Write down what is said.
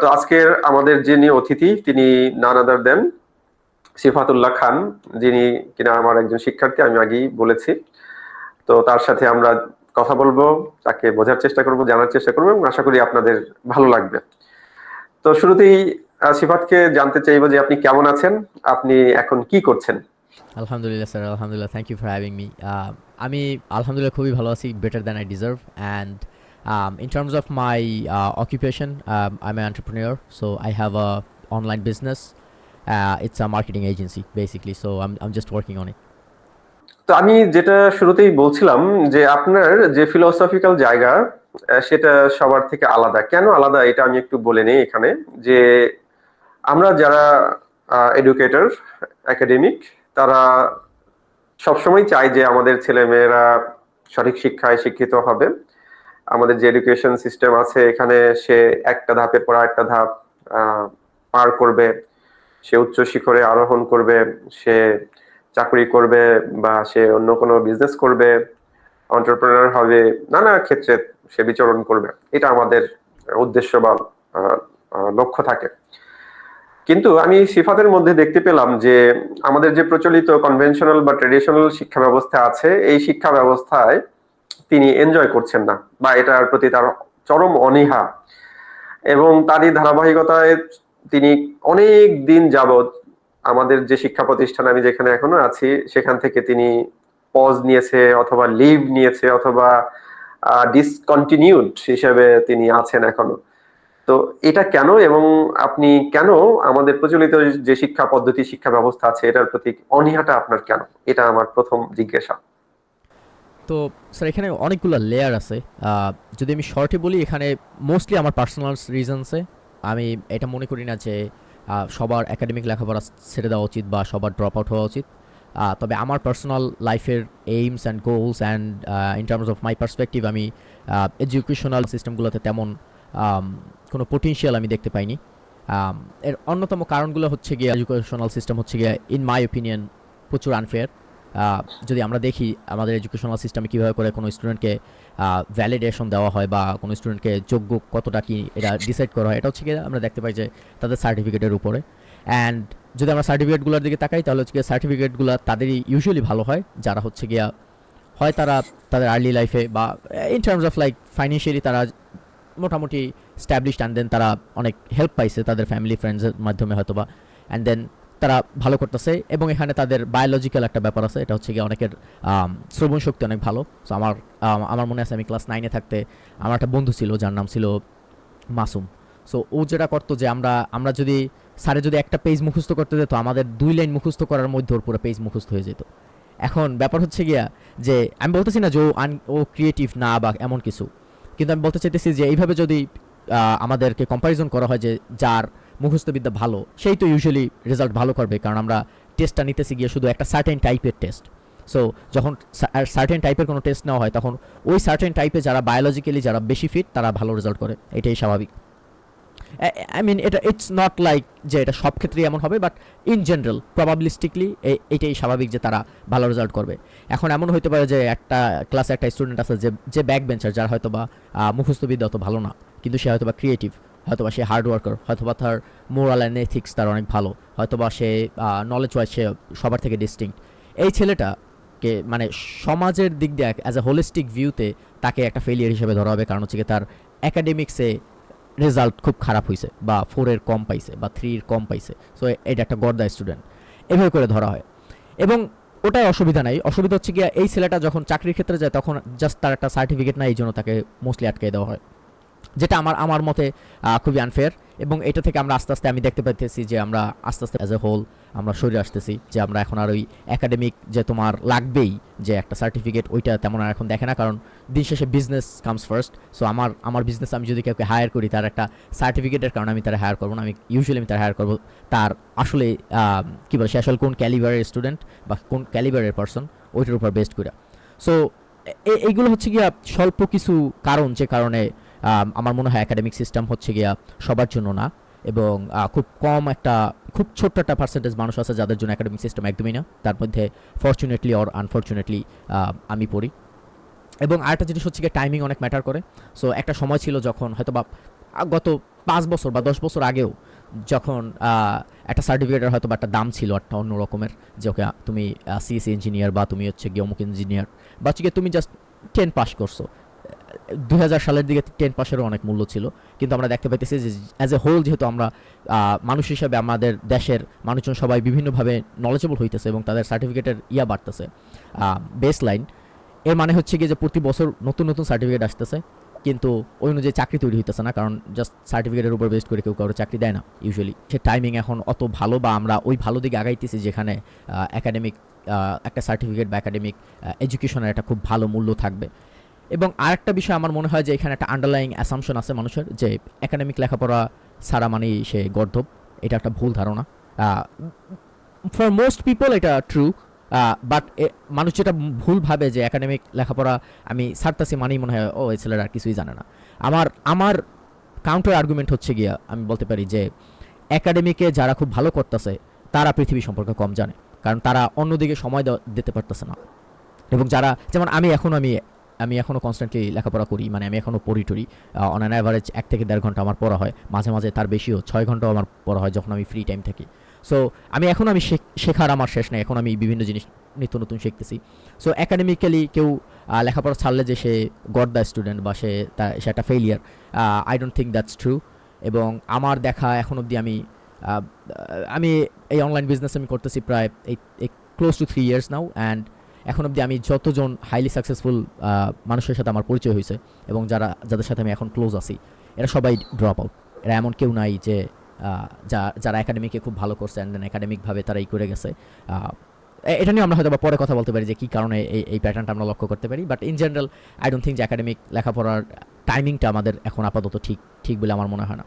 তো আজকের আমাদের যিনি অতিথি তিনি none other than সিফাতুল্লাহ খান, যিনি কিনা আমার একজন শিক্ষার্থী, আমি আগেই বলেছি। তো তার সাথে আমরা কথা বলবো, তাকে বোঝার চেষ্টা করব, জানার চেষ্টা করবো এবং আশা করি আপনাদের ভালো লাগবে। তো শুরুতেই সিফাতকে জানতে চাইবো যে আপনি কেমন আছেন, আপনি এখন কি করছেন? আলহামদুলিল্লাহ স্যার, আলহামদুলিল্লাহ। Thank you for having me. আমি আলহামদুলিল্লাহ খুবই ভালো আছি, better than I deserve. And in terms of my occupation, I'm an entrepreneur, so I have a online business. It's a marketing agency basically, so I'm just working on it. তো আমি যেটা শুরুতেই বলছিলাম যে আপনার যে ফিলোসফিক্যাল জায়গা সেটা সবার থেকে আলাদা। কেন আলাদা এটা আমি একটু বলে নেই এখানে। যে আমরা যারা এডুকেটর, একাডেমিক, তারা সবসময় চাই যে আমাদের ছেলেমেয়েরা সঠিক শিক্ষায় শিক্ষিত হবে। আমাদের যে এডুকেশন সিস্টেম আছে এখানে সে একটা ধাপের পর আরেকটা ধাপ পার করবে, সে উচ্চ শিখরে আরোহণ করবে, সে চাকরি করবে বা সে অন্য কোনো বিজনেস করবে, এন্টারপ্রেনার হবে, নানা ক্ষেত্রে সে বিচরণ করবে। এটা আমাদের উদ্দেশ্য বা লক্ষ্য থাকে। কিন্তু আমি সিফাতের মধ্যে দেখতে পেলাম যে আমাদের যে প্রচলিত কনভেনশনাল বা ট্রেডিশনাল শিক্ষা ব্যবস্থা আছে এই শিক্ষা ব্যবস্থায় তিনি এনজয় করছেন না, বা এটার প্রতি তার চরম অনীহা, এবং তারই ধারাবাহিকতায় তিনি অনেক দিন যাবৎ আমাদের যে শিক্ষা প্রতিষ্ঠান আমি যেখানে এখনো আছি সেখান থেকে তিনি পজ নিয়েছে অথবা লিভ নিয়েছে অথবা ডিসকন্টিনিউড হিসেবে তিনি আছেন এখনো। তো এটা কেন, এবং আপনি কেন আমাদের প্রচলিত যে শিক্ষা পদ্ধতি, শিক্ষা ব্যবস্থা আছে এটার প্রতি অনীহাটা আপনার কেন, এটা আমার প্রথম জিজ্ঞাসা। তো স্যার এখানে অনেকগুলো লেয়ার আছে। যদি আমি শর্টে বলি, এখানে মোস্টলি আমার পার্সোনাল রিজনসে আমি এটা মনে করি না যে সবার একাডেমিক লেখাপড়া ছেড়ে দেওয়া উচিত বা সবার ড্রপ আউট হওয়া উচিত। তবে আমার পার্সোনাল লাইফের AIIMS and goals and in terms of my perspective, আমি এডুকেশনাল সিস্টেমগুলোতে তেমন কোনো পোটেনশিয়াল আমি দেখতে পাইনি। এর অন্যতম কারণগুলো হচ্ছে গিয়ে এডুকেশনাল সিস্টেম হচ্ছে গিয়ে ইন মাই ওপিনিয়ন প্রচুর আনফেয়ার। যদি আমরা দেখি আমাদের এডুকেশনাল সিস্টেমে কীভাবে করে কোনো স্টুডেন্টকে ভ্যালিডেশন দেওয়া হয় বা কোনো স্টুডেন্টকে যোগ্য কতটা কি এটা ডিসাইড করা হয়, এটা হচ্ছে গিয়ে আমরা দেখতে পাই যে তাদের সার্টিফিকেটের উপরে। অ্যান্ড যদি আমরা সার্টিফিকেটগুলোর দিকে তাকাই তাহলে হচ্ছে গিয়ে সার্টিফিকেটগুলো তাদেরই ইউজুয়ালি ভালো হয় যারা হচ্ছে গিয়া হয় তারা তাদের আর্লি লাইফে বা in terms of like financially তারা মোটামুটি স্ট্যাবলিশড, অ্যান্ড দেন তারা অনেক হেল্প পাইছে তাদের ফ্যামিলি ফ্রেন্ডসের মাধ্যমে হয়তো বা, অ্যান্ড দেন তারা ভালো করতেছে। এবং এখানে তাদের বায়োলজিক্যাল একটা ব্যাপার আছে, এটা হচ্ছে গিয়ে অনেকের শ্রবণ শক্তি অনেক ভালো। সো আমার মনে আছে আমি ক্লাস 9-এ থাকতে আমার একটা বন্ধু ছিল যার নাম ছিল মাসুম। সো ও যেটা করতো যে আমরা আমরা যদি স্যারে যদি একটা পেজ মুখস্থ করতে যেত, আমাদের 2 লাইন মুখস্থ করার মধ্যে ওর পুরো পেজ মুখস্থ হয়ে যেত। এখন ব্যাপার হচ্ছে গিয়া যে আমি বলতেছি না যে ও ক্রিয়েটিভ না বা এমন কিছু, কিন্তু আমি বলতে চাইতেছি যে এইভাবে যদি আমাদেরকে কম্প্যারিজন করা হয় যে যার মুখস্থবিদ্যা ভালো সেই তো ইউজুয়ালি রেজাল্ট ভালো করবে, কারণ আমরা টেস্টটা নিতেছি গিয়ে শুধু একটা সার্টেন টাইপের টেস্ট। সো যখন সার্টেন টাইপের কোনো টেস্ট নেওয়া হয় তখন ওই সার্টেন টাইপে যারা বায়োলজিক্যালি যারা বেশি ফিট তারা ভালো রেজাল্ট করে, এটাই স্বাভাবিক। আই মিন এটা ইটস নট লাইক যে এটা সব ক্ষেত্রেই এমন হবে, বাট ইন জেনারেল প্রবাবিলিস্টিকলি এটাই স্বাভাবিক যে তারা ভালো রেজাল্ট করবে। এখন এমন হতে পারে যে একটা ক্লাসে একটা স্টুডেন্ট আছে যে যে ব্যাক বেঞ্চার, যার হয়তো বা মুখস্থবিদ্যা অত ভালো না, কিন্তু সে হয়তো বা ক্রিয়েটিভ, হয়তো বা সে হার্ড ওয়ার্কার, হয়তো বা তার মোরাল অ্যান্ড এথিক্স তার অনেক ভালো, হয়তো বা সে নলেজ ওয়াইজ সে সবার থেকে ডিস্টিংক্ট। এই ছেলেটাকে মানে সমাজের দিক দিয়ে অ্যাজ এ হোলিস্টিক ভিউতে তাকে একটা ফেলিয়ার হিসেবে ধরা হবে, কারণ হচ্ছে কি তার একাডেমিক্সে রেজাল্ট খুব খারাপ হয়েছে বা 4-এর কম পাইছে বা 3-এর কম পাইছে। সো এটা একটা গর্দা স্টুডেন্ট এভাবে করে ধরা হয়। এবং ওটাই অসুবিধা নাই, অসুবিধা হচ্ছে গিয়া এই ছেলেটা যখন চাকরির ক্ষেত্রে যায় তখন জাস্ট তার একটা সার্টিফিকেট নাই, এই জন্য তাকে মোস্টলি আটকে দেওয়া হয়, যেটা আমার আমার মতে খুবই আনফেয়ার। এবং এটা থেকে আমরা আস্তে আস্তে আমি দেখতে পাইতেছি যে আমরা আস্তে আস্তে অ্যাজ এ হোল আমরা সরে আসতেছি, যে আমরা এখন আর ওই একাডেমিক যে তোমার লাগবেই যে একটা সার্টিফিকেট ওইটা তেমন আর এখন দেখে না, কারণ দিন শেষে বিজনেস কামস ফার্স্ট। সো আমার বিজনেস আমি যদি কাউকে হায়ার করি তার একটা সার্টিফিকেটের কারণে আমি তারা হায়ার করবো না, আমি ইউজুয়ালি আমি তারা হায়ার করবো তার আসলে কী বলে সে আসলে কোন ক্যালিবারের স্টুডেন্ট বা কোন ক্যালিবারের পার্সন ওইটার উপর বেস্ট করে। সো এইগুলো হচ্ছে গিয়া স্বল্প কিছু কারণ যে কারণে আমার মনে হয় একাডেমিক সিস্টেম হচ্ছে গিয়া সবার জন্য না। এবং খুব কম একটা খুব ছোট্ট একটা পার্সেন্টেজ মানুষ আছে যাদের জন্য একাডেমিক সিস্টেম একদমই না, তার মধ্যে ফর্চুনেটলি অর আনফর্চুনেটলি আমি পড়ি। এবং আরেকটা জিনিস হচ্ছে গিয়ে টাইমিং অনেক ম্যাটার করে। সো একটা সময় ছিল যখন হয়তো বা গত 5 বছর বা 10 বছর আগেও যখন একটা সার্টিফিকেটের হয়তো বা একটা দাম ছিল একটা অন্য রকমের, যে ওকে তুমি সিএসসি ইঞ্জিনিয়ার বা তুমি হচ্ছে গিয়ে অমুক ইঞ্জিনিয়ার বা হচ্ছে গিয়ে তুমি জাস্ট 10 পাস করছো, 2000 সালের দিকে 10 পাসেরও অনেক মূল্য ছিল। কিন্তু আমরা দেখতে পাইতেছি যে অ্যাজ এ হোল যেহেতু আমরা মানুষ হিসাবে আমাদের দেশের মানুষজন সবাই বিভিন্নভাবে নলেজেবল হইতেছে এবং তাদের সার্টিফিকেটের বাড়তেছে, বেস লাইন, এর মানে হচ্ছে গিয়ে যে প্রতি বছর নতুন নতুন সার্টিফিকেট আসতেছে, কিন্তু ওই অনুযায়ী চাকরি তৈরি হইতেছে না, কারণ জাস্ট সার্টিফিকেটের উপর বেস্ট করে কেউ কারো চাকরি দেয় না ইউজুয়ালি। সে টাইমিং এখন অত ভালো বা আমরা ওই ভালো দিকে আগাইতেছি যেখানে একাডেমিক একটা সার্টিফিকেট বা একাডেমিক এডুকেশনের একটা খুব ভালো মূল্য থাকবে। এবং আরেকটা বিষয় আমার মনে হয় যে এখানে একটা আন্ডারলাইং অ্যাসাম্পশন আছে মানুষের, যে একাডেমিক লেখাপড়া ছাড়া মানেই সে গর্ধব। এটা একটা ভুল ধারণা। ফর মোস্ট পিপল এটা ট্রু, বাট মানুষ যেটা ভুল ভাবে যে একাডেমিক লেখাপড়া আমি ছাড়তাছি মানেই মনে হয় ও এই ছেলেরা আর কিছুই জানে না। আমার কাউন্টার আর্গুমেন্ট হচ্ছে গিয়া আমি বলতে পারি যে একাডেমিকে যারা খুব ভালো করতেছে তারা পৃথিবী সম্পর্কে কম জানে, কারণ তারা অন্যদিকে সময় দিতে পারতেছে না। এবং যারা যেমন আমি এখনও কনস্ট্যান্টলি লেখাপড়া করি, মানে আমি এখনও পড়ি টড়ি, অন অ্যান অ্যাভারেজ 1 থেকে 1.5 ঘন্টা আমার পড়া হয়, মাঝে মাঝে তার বেশিও 6 ঘন্টাও আমার পড়া হয় যখন আমি ফ্রি টাইম থাকি। সো আমি শেখার আমার শেষ নেই, এখন আমি বিভিন্ন জিনিস নিত্য নতুন শিখতেছি। সো একাডেমিক্যালি কেউ লেখাপড়া ছাড়লে যে সে গড দ্য স্টুডেন্ট বা সে একটা failure, I don't think that's true. এবং আমার দেখা এখন অবধি আহ, আমি এই অনলাইন বিজনেস আমি করতেছি প্রায় এই close two 3 years now, and এখন অবধি আমি যতজন হাইলি সাকসেসফুল মানুষের সাথে আমার পরিচয় হয়েছে এবং যাদের সাথে আমি এখন ক্লোজ আছি, এরা সবাই ড্রপ আউট। এরা এমন কেউ নাই যে যারা একাডেমিকে খুব ভালো করছে অ্যান্ড দেন একাডেমিকভাবে তারা করে গেছে। এটা নিয়ে আমরা হয়তো বা পরে কথা বলতে পারি যে কী কারণে এই প্যাটার্নটা আমরা লক্ষ্য করতে পারি, but in general I don't think যে একাডেমিক লেখাপড়ার টাইমিংটা আমাদের এখন আপাতত ঠিক বলে আমার মনে হয় না।